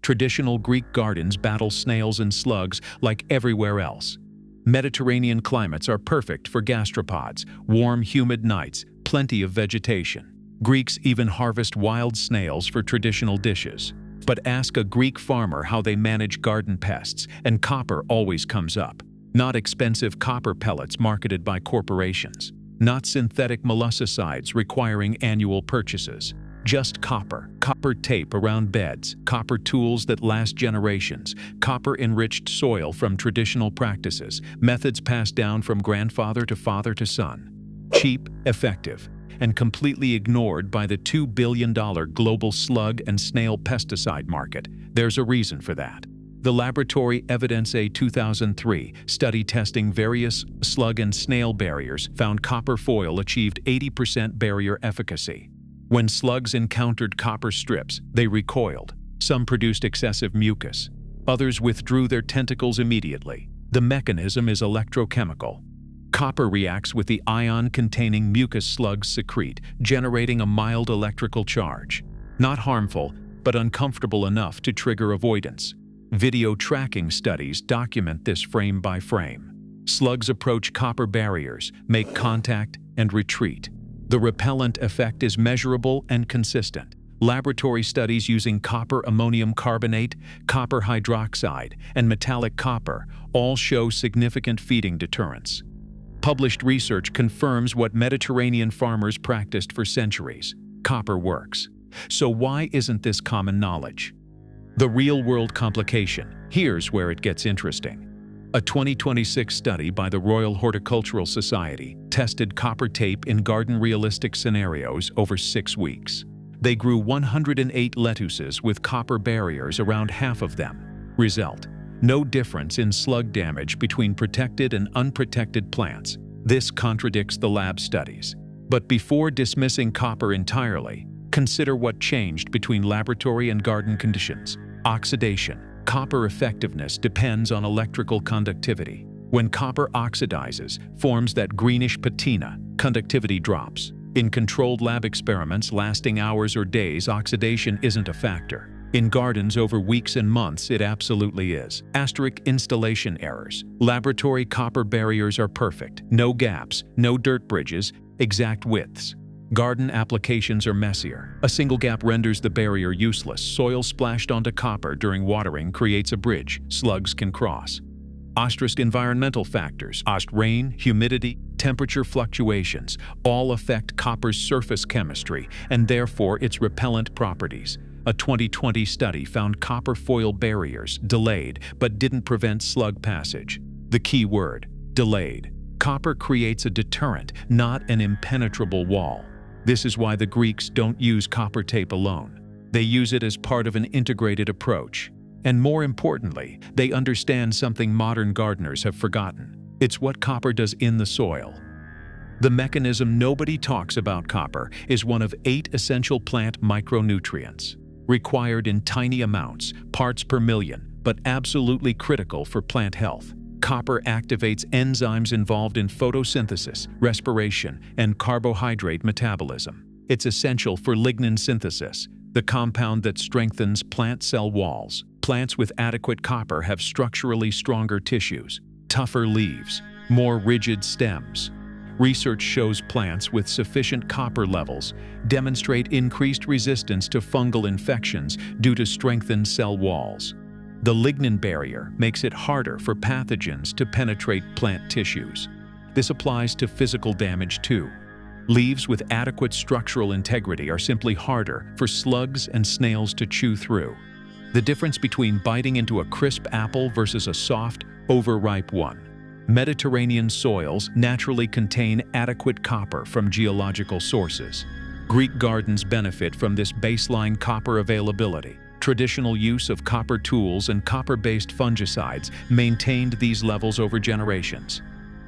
Traditional Greek gardens battle snails and slugs like everywhere else. Mediterranean climates are perfect for gastropods, warm, humid nights, plenty of vegetation. Greeks even harvest wild snails for traditional dishes. But ask a Greek farmer how they manage garden pests, and copper always comes up. Not expensive copper pellets marketed by corporations. Not synthetic molluscicides requiring annual purchases. Just copper tape around beds, copper tools that last generations, copper-enriched soil from traditional practices, methods passed down from grandfather to father to son. Cheap, effective, and completely ignored by the $2 billion global slug and snail pesticide market. There's a reason for that. The laboratory Evidence A 2003 study testing various slug and snail barriers found copper foil achieved 80% barrier efficacy. When slugs encountered copper strips, they recoiled. Some produced excessive mucus. Others withdrew their tentacles immediately. The mechanism is electrochemical. Copper reacts with the ion-containing mucus slugs secrete, generating a mild electrical charge. Not harmful, but uncomfortable enough to trigger avoidance. Video tracking studies document this frame by frame. Slugs approach copper barriers, make contact, and retreat. The repellent effect is measurable and consistent. Laboratory studies using copper ammonium carbonate, copper hydroxide, and metallic copper all show significant feeding deterrence. Published research confirms what Mediterranean farmers practiced for centuries. Copper works. So why isn't this common knowledge? The real-world complication. Here's where it gets interesting. A 2026 study by the Royal Horticultural Society tested copper tape in garden realistic scenarios over 6 weeks. They grew 108 lettuces with copper barriers around half of them. Result: no difference in slug damage between protected and unprotected plants. This contradicts the lab studies. But before dismissing copper entirely, consider what changed between laboratory and garden conditions. Oxidation. Copper effectiveness depends on electrical conductivity. When copper oxidizes, forms that greenish patina, conductivity drops. In controlled lab experiments lasting hours or days, oxidation isn't a factor. In gardens over weeks and months, it absolutely is. Asterisk installation errors. Laboratory copper barriers are perfect. No gaps, no dirt bridges, exact widths. Garden applications are messier. A single gap renders the barrier useless. Soil splashed onto copper during watering creates a bridge. Slugs can cross. Asterisk environmental factors. Rain, humidity, temperature fluctuations all affect copper's surface chemistry and therefore its repellent properties. A 2020 study found copper foil barriers delayed but didn't prevent slug passage. The key word: delayed. Copper creates a deterrent, not an impenetrable wall. This is why the Greeks don't use copper tape alone. They use it as part of an integrated approach. And more importantly, they understand something modern gardeners have forgotten. It's what copper does in the soil. The mechanism nobody talks about. Copper is one of 8 essential plant micronutrients, required in tiny amounts, parts per million, but absolutely critical for plant health. Copper activates enzymes involved in photosynthesis, respiration, and carbohydrate metabolism. It's essential for lignin synthesis, the compound that strengthens plant cell walls. Plants with adequate copper have structurally stronger tissues, tougher leaves, more rigid stems. Research shows plants with sufficient copper levels demonstrate increased resistance to fungal infections due to strengthened cell walls. The lignin barrier makes it harder for pathogens to penetrate plant tissues. This applies to physical damage too. Leaves with adequate structural integrity are simply harder for slugs and snails to chew through. The difference between biting into a crisp apple versus a soft, overripe one. Mediterranean soils naturally contain adequate copper from geological sources. Greek gardens benefit from this baseline copper availability. Traditional use of copper tools and copper-based fungicides maintained these levels over generations.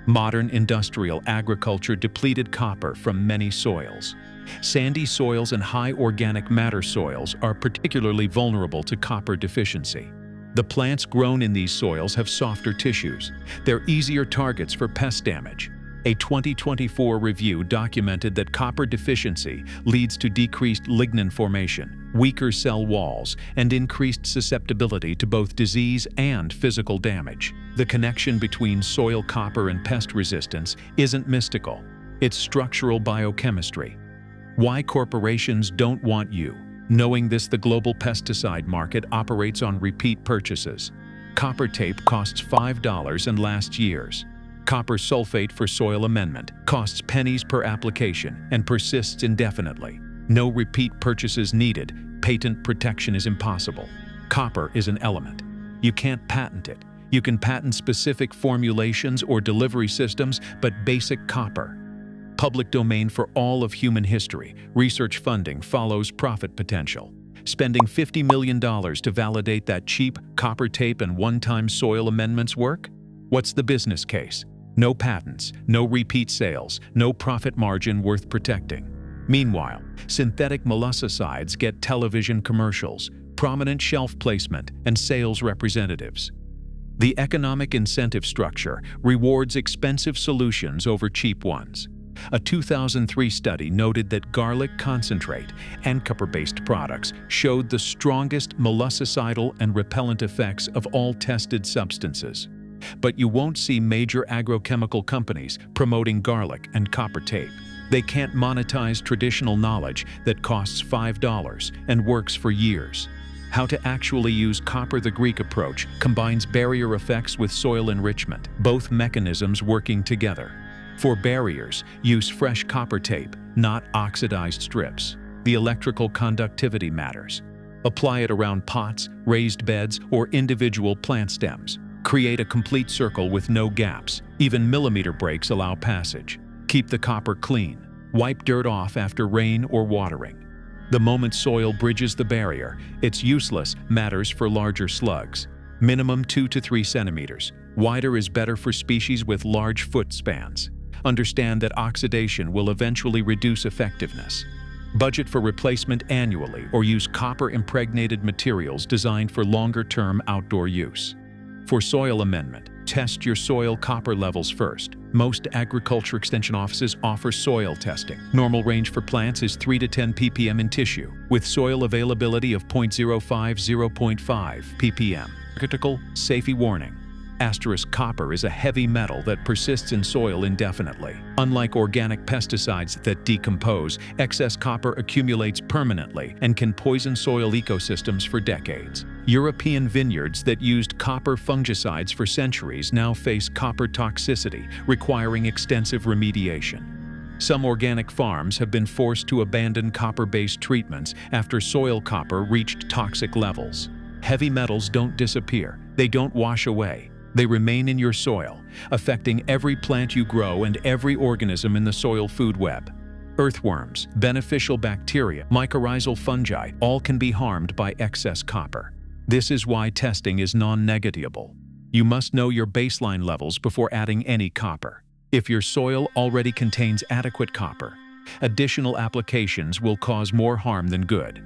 Modern industrial agriculture depleted copper from many soils. Sandy soils and high organic matter soils are particularly vulnerable to copper deficiency. The plants grown in these soils have softer tissues. They're easier targets for pest damage. A 2024 review documented that copper deficiency leads to decreased lignin formation, weaker cell walls, and increased susceptibility to both disease and physical damage. The connection between soil copper and pest resistance isn't mystical. It's structural biochemistry. Why corporations don't want you. Knowing this, the global pesticide market operates on repeat purchases. Copper tape costs $5 and lasts years. Copper sulfate for soil amendment costs pennies per application and persists indefinitely. No repeat purchases needed. Patent protection is impossible. Copper is an element. You can't patent it. You can patent specific formulations or delivery systems, but basic copper. Public domain for all of human history. Research funding follows profit potential. Spending $50 million to validate that cheap copper tape and one-time soil amendments work? What's the business case? No patents, no repeat sales, no profit margin worth protecting. Meanwhile, synthetic molluscicides get television commercials, prominent shelf placement, and sales representatives. The economic incentive structure rewards expensive solutions over cheap ones. A 2003 study noted that garlic concentrate and copper-based products showed the strongest molluscicidal and repellent effects of all tested substances. But you won't see major agrochemical companies promoting garlic and copper tape. They can't monetize traditional knowledge that costs $5 and works for years. How to actually use copper. The Greek approach combines barrier effects with soil enrichment, both mechanisms working together. For barriers, use fresh copper tape, not oxidized strips. The electrical conductivity matters. Apply it around pots, raised beds, or individual plant stems. Create a complete circle with no gaps. Even millimeter breaks allow passage. Keep the copper clean. Wipe dirt off after rain or watering. The moment soil bridges the barrier, its useless matters for larger slugs. Minimum 2 to 3 centimeters. Wider is better for species with large foot spans. Understand that oxidation will eventually reduce effectiveness. Budget for replacement annually or use copper-impregnated materials designed for longer-term outdoor use. For soil amendment, test your soil copper levels first. Most agriculture extension offices offer soil testing. Normal range for plants is 3 to 10 ppm in tissue, with soil availability of 0.05–0.5 ppm. Critical safety warning. Copper is a heavy metal that persists in soil indefinitely. Unlike organic pesticides that decompose, excess copper accumulates permanently and can poison soil ecosystems for decades. European vineyards that used copper fungicides for centuries now face copper toxicity, requiring extensive remediation. Some organic farms have been forced to abandon copper-based treatments after soil copper reached toxic levels. Heavy metals don't disappear. They don't wash away. They remain in your soil, affecting every plant you grow and every organism in the soil food web. Earthworms, beneficial bacteria, mycorrhizal fungi, all can be harmed by excess copper. This is why testing is non-negotiable. You must know your baseline levels before adding any copper. If your soil already contains adequate copper, additional applications will cause more harm than good.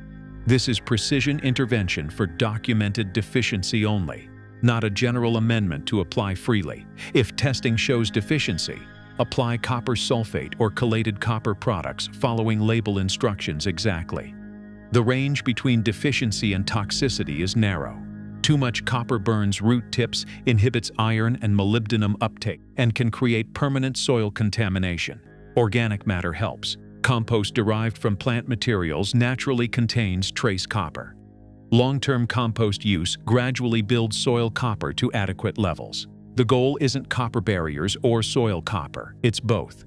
This is precision intervention for documented deficiency only, not a general amendment to apply freely. If testing shows deficiency, apply copper sulfate or chelated copper products following label instructions exactly. The range between deficiency and toxicity is narrow. Too much copper burns root tips, inhibits iron and molybdenum uptake, and can create permanent soil contamination. Organic matter helps. Compost derived from plant materials naturally contains trace copper. Long-term compost use gradually builds soil copper to adequate levels. The goal isn't copper barriers or soil copper, it's both.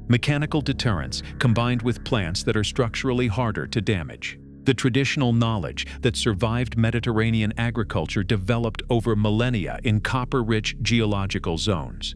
Mechanical deterrence combined with plants that are structurally harder to damage. The traditional knowledge that survived Mediterranean agriculture developed over millennia in copper-rich geological zones.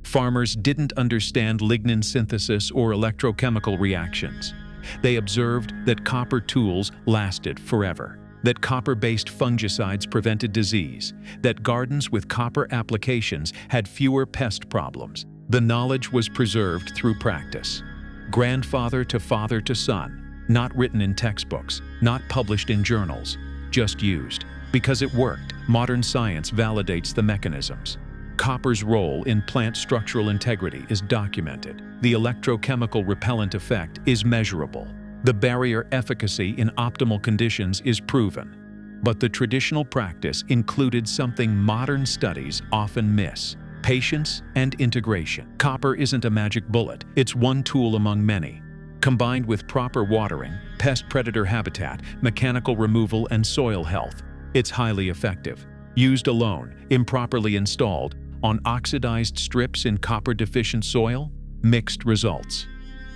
Farmers didn't understand lignin synthesis or electrochemical reactions. They observed that copper tools lasted forever, that copper-based fungicides prevented disease, that gardens with copper applications had fewer pest problems. The knowledge was preserved through practice. Grandfather to father to son, not written in textbooks, not published in journals, just used. Because it worked, modern science validates the mechanisms. Copper's role in plant structural integrity is documented. The electrochemical repellent effect is measurable. The barrier efficacy in optimal conditions is proven. But the traditional practice included something modern studies often miss: patience and integration. Copper isn't a magic bullet, it's one tool among many. Combined with proper watering, pest predator habitat, mechanical removal, and soil health, it's highly effective. Used alone, improperly installed, on oxidized strips in copper-deficient soil, mixed results.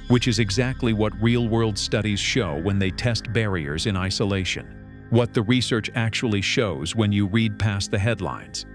Which is exactly what real-world studies show when they test barriers in isolation. What the research actually shows when you read past the headlines.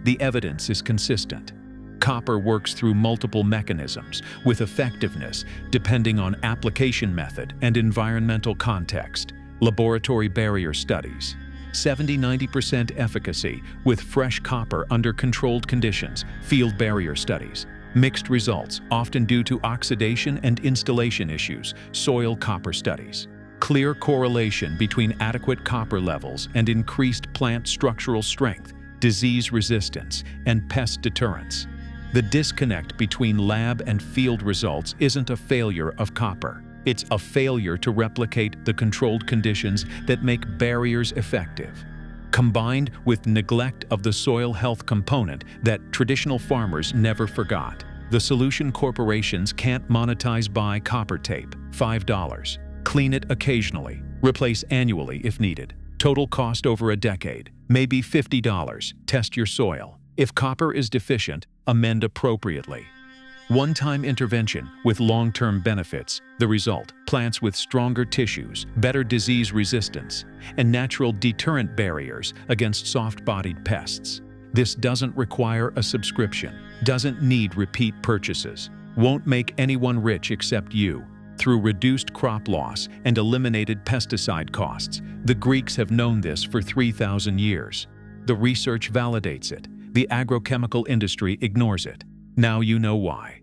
The evidence is consistent. Copper works through multiple mechanisms, with effectiveness depending on application method and environmental context. Laboratory barrier studies. 70–90% efficacy with fresh copper under controlled conditions. Field barrier studies. Mixed results, often due to oxidation and installation issues. Soil copper studies. Clear correlation between adequate copper levels and increased plant structural strength, disease resistance, and pest deterrence. The disconnect between lab and field results isn't a failure of copper. It's a failure to replicate the controlled conditions that make barriers effective. Combined with neglect of the soil health component that traditional farmers never forgot. The solution: corporations can't monetize. Buy copper tape, $5. Clean it occasionally. Replace annually if needed. Total cost over a decade, maybe $50. Test your soil. If copper is deficient, amend appropriately. One-time intervention with long-term benefits. The result: plants with stronger tissues, better disease resistance, and natural deterrent barriers against soft-bodied pests. This doesn't require a subscription, doesn't need repeat purchases, won't make anyone rich except you. Through reduced crop loss and eliminated pesticide costs, the Greeks have known this for 3,000 years. The research validates it. The agrochemical industry ignores it. Now you know why.